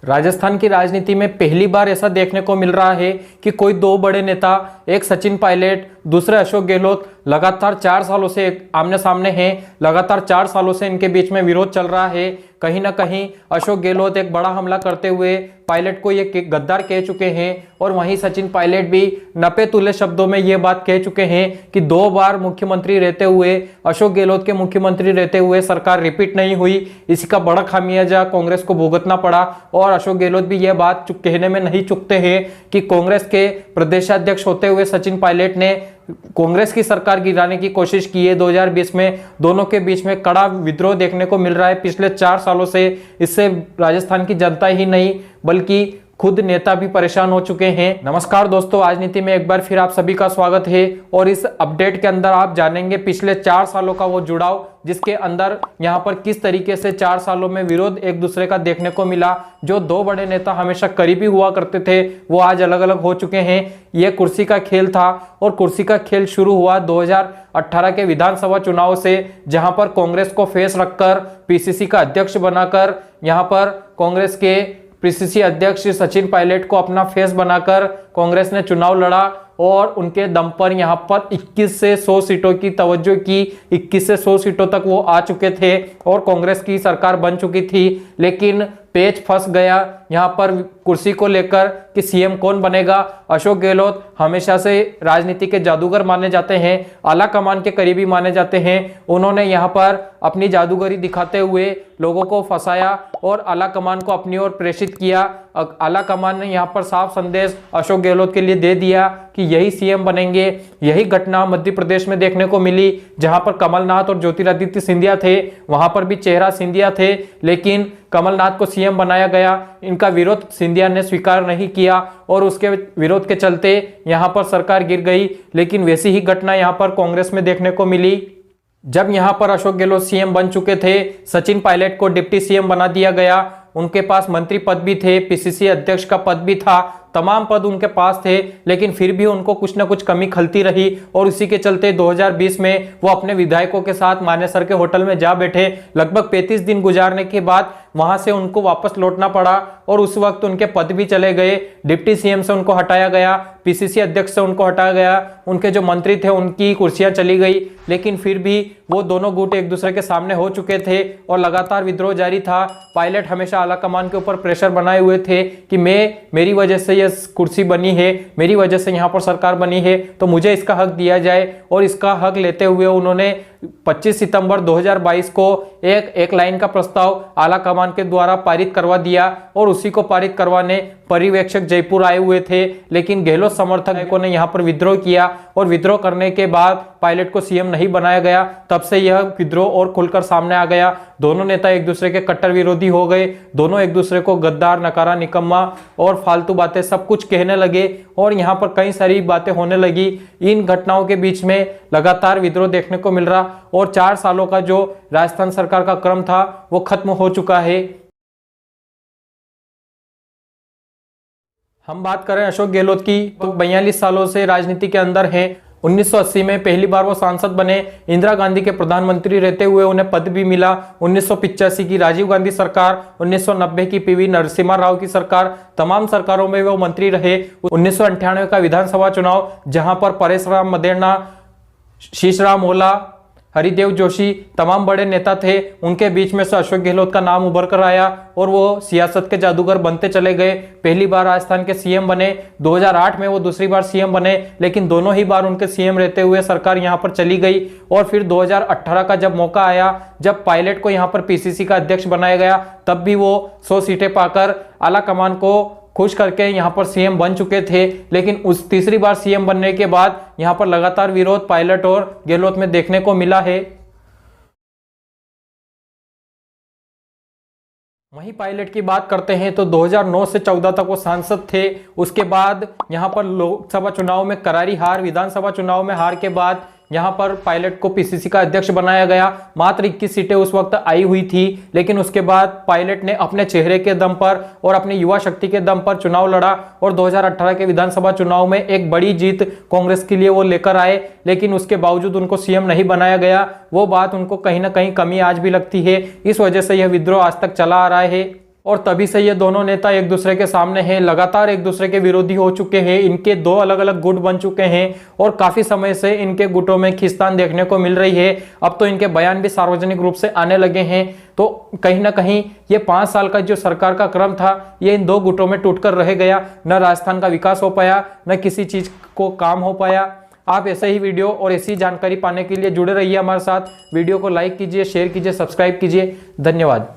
राजस्थान की राजनीति में पहली बार ऐसा देखने को मिल रहा है कि कोई दो बड़े नेता, एक सचिन पायलट, दूसरे अशोक गहलोत, लगातार 4 सालों से आमने सामने हैं। लगातार 4 सालों से इनके बीच में विरोध चल रहा है। कहीं ना कहीं अशोक गहलोत एक बड़ा हमला करते हुए पायलट को ये गद्दार कह चुके हैं और वहीं सचिन पायलट भी नपे तुले शब्दों में ये बात कह चुके हैं कि 2 बार मुख्यमंत्री रहते हुए, अशोक गहलोत के मुख्यमंत्री रहते हुए सरकार रिपीट नहीं हुई। इसी का बड़ा खामियाजा कांग्रेस को भुगतना पड़ा। और अशोक गहलोत भी यह बात कहने में नहीं चूकते हैं कि कांग्रेस के प्रदेशाध्यक्ष होते हुए सचिन पायलट ने कांग्रेस की सरकार गिराने की कोशिश की है 2020 में। दोनों के बीच में कड़ा विद्रोह देखने को मिल रहा है पिछले 4 सालों से। इससे राजस्थान की जनता ही नहीं बल्कि खुद नेता भी परेशान हो चुके हैं। नमस्कार दोस्तों, राजनीति में एक बार फिर आप सभी का स्वागत है। और इस अपडेट के अंदर आप जानेंगे पिछले 4 सालों का वो जुड़ाव, जिसके अंदर यहाँ पर किस तरीके से 4 सालों में विरोध एक दूसरे का देखने को मिला। जो 2 बड़े नेता हमेशा करीबी हुआ करते थे वो आज अलग अलग हो चुके हैं। ये कुर्सी का खेल था और कुर्सी का खेल शुरू हुआ 2018 के विधानसभा चुनाव से, जहां पर कांग्रेस को फेस रखकर, पीसीसी का अध्यक्ष बनाकर, यहाँ पर कांग्रेस के पीसीसी अध्यक्ष सचिन पायलट को अपना फेस बनाकर कांग्रेस ने चुनाव लड़ा और उनके दम पर यहाँ पर 21 से 100 सीटों की तवज्जो की। 21 से 100 सीटों तक वो आ चुके थे और कांग्रेस की सरकार बन चुकी थी। लेकिन पेच फंस गया यहाँ पर कुर्सी को लेकर कि सीएम कौन बनेगा। अशोक गहलोत हमेशा से राजनीति के जादूगर माने जाते हैं, आला कमान के करीबी माने जाते हैं। उन्होंने यहाँ पर अपनी जादूगरी दिखाते हुए लोगों को फंसाया और आला कमान को अपनी ओर प्रेषित किया। आला कमान ने यहाँ पर साफ संदेश अशोक गहलोत के लिए दे दिया कि यही सीएम बनेंगे। यही घटना मध्य प्रदेश में देखने को मिली, जहां पर कमलनाथ और ज्योतिरादित्य सिंधिया थे। वहां पर भी चेहरा सिंधिया थे, लेकिन कमलनाथ को सीएम बनाया गया। इनका विरोध सिंधिया ने स्वीकार नहीं किया और उसके विरोध के चलते यहां पर सरकार गिर गई। लेकिन वैसी ही घटना यहां पर कांग्रेस में देखने को मिली। जब यहां पर अशोक गहलोत सीएम बन चुके थे, सचिन पायलट को डिप्टी सीएम बना दिया गया। उनके पास मंत्री पद भी थे, पीसीसी अध्यक्ष का पद भी था, तमाम पद उनके पास थे। लेकिन फिर भी उनको कुछ ना कुछ कमी खलती रही और इसी के चलते 2020 में वो अपने विधायकों के साथ मानेसर के होटल में जा बैठे। लगभग 35 दिन गुजारने के बाद वहां से उनको वापस लौटना पड़ा और उस वक्त उनके पद भी चले गए। डिप्टी सीएम से उनको हटाया गया, पीसीसी अध्यक्ष से उनको हटाया गया, उनके जो मंत्री थे उनकी कुर्सियां चली गई। लेकिन फिर भी वो दोनों गुट एक दूसरे के सामने हो चुके थे और लगातार विद्रोह जारी था। पायलट हमेशा आला कमान के ऊपर प्रेशर बनाए हुए थे कि मेरी वजह से ये कुर्सी बनी है, मेरी वजह से यहाँ पर सरकार बनी है, तो मुझे इसका हक दिया जाए। और इसका हक लेते हुए उन्होंने 25 सितंबर 2022 को एक लाइन का प्रस्ताव आला कमान के द्वारा पारित करवा दिया और उसी को पारित करवाने पर्यवेक्षक जयपुर आए हुए थे। लेकिन गहलोत समर्थकों ने यहाँ पर विद्रोह किया और विद्रोह करने के बाद पायलट को सीएम नहीं बनाया गया। तब से यह विद्रोह और खुलकर सामने आ गया। दोनों नेता एक दूसरे के कट्टर विरोधी हो गए। दोनों एक दूसरे को गद्दार, नकारा, निकम्मा और फालतू बातें सब कुछ कहने लगे और यहाँ पर कई सारी बातें होने लगी। इन घटनाओं के बीच में लगातार विद्रोह देखने को मिल रहा और 4 सालों का जो राजस्थान सरकार का क्रम था वो खत्म हो चुका है। हम बात करें अशोक गहलोत की, तो 42 सालों से राजनीति के अंदर हैं। 1980 में पहली बार वो सांसद बने। इंदिरा गांधी के प्रधानमंत्री रहते हुए उन्हें पद भी मिला। 1985 की राजीव गांधी सरकार, 1990 की पीवी नरसिम्हा राव की सरकार, तमाम सरकारों में वो मंत्री रहे। 1998 का विधानसभा चुनाव, जहां पर परेश राम मदेरणा, शीशराम ओला, हरिदेव जोशी, तमाम बड़े नेता थे। उनके बीच में से अशोक गहलोत का नाम उभर कर आया और वो सियासत के जादूगर बनते चले गए। पहली बार राजस्थान के सीएम बने, 2008 में वो दूसरी बार सीएम बने। लेकिन दोनों ही बार उनके सीएम रहते हुए सरकार यहाँ पर चली गई। और फिर 2018 का जब मौका आया, जब पायलट को यहाँ पर पीसीसी का अध्यक्ष बनाया गया, तब भी वो 100 सीटें पाकर आला कमान को खुश करके यहाँ पर सीएम बन चुके थे। लेकिन उस तीसरी बार सीएम बनने के बाद यहाँ पर लगातार विरोध पायलट और गहलोत में देखने को मिला है। वहीं पायलट की बात करते हैं तो 2009 से 14 तक वो सांसद थे। उसके बाद यहाँ पर लोकसभा चुनाव में करारी हार, विधानसभा चुनाव में हार के बाद यहाँ पर पायलट को पीसीसी का अध्यक्ष बनाया गया। मात्र 21 सीटें उस वक्त आई हुई थी। लेकिन उसके बाद पायलट ने अपने चेहरे के दम पर और अपनी युवा शक्ति के दम पर चुनाव लड़ा और 2018 के विधानसभा चुनाव में एक बड़ी जीत कांग्रेस के लिए वो लेकर आए। लेकिन उसके बावजूद उनको सीएम नहीं बनाया गया। वो बात उनको कहीं ना कहीं कमी आज भी लगती है। इस वजह से यह विद्रोह आज तक चला आ रहा है। और तभी से ये दोनों नेता एक दूसरे के सामने हैं, लगातार एक दूसरे के विरोधी हो चुके हैं। इनके दो अलग अलग गुट बन चुके हैं और काफी समय से इनके गुटों में खींचतान देखने को मिल रही है। अब तो इनके बयान भी सार्वजनिक रूप से आने लगे हैं। तो कहीं ना कहीं ये 5 साल का जो सरकार का क्रम था, ये इन दो गुटों में टूटकर रह गया। न राजस्थान का विकास हो पाया, न किसी चीज को काम हो पाया। आप ऐसे ही वीडियो और ऐसी जानकारी पाने के लिए जुड़े रहिए हमारे साथ। वीडियो को लाइक कीजिए, शेयर कीजिए, सब्सक्राइब कीजिए। धन्यवाद।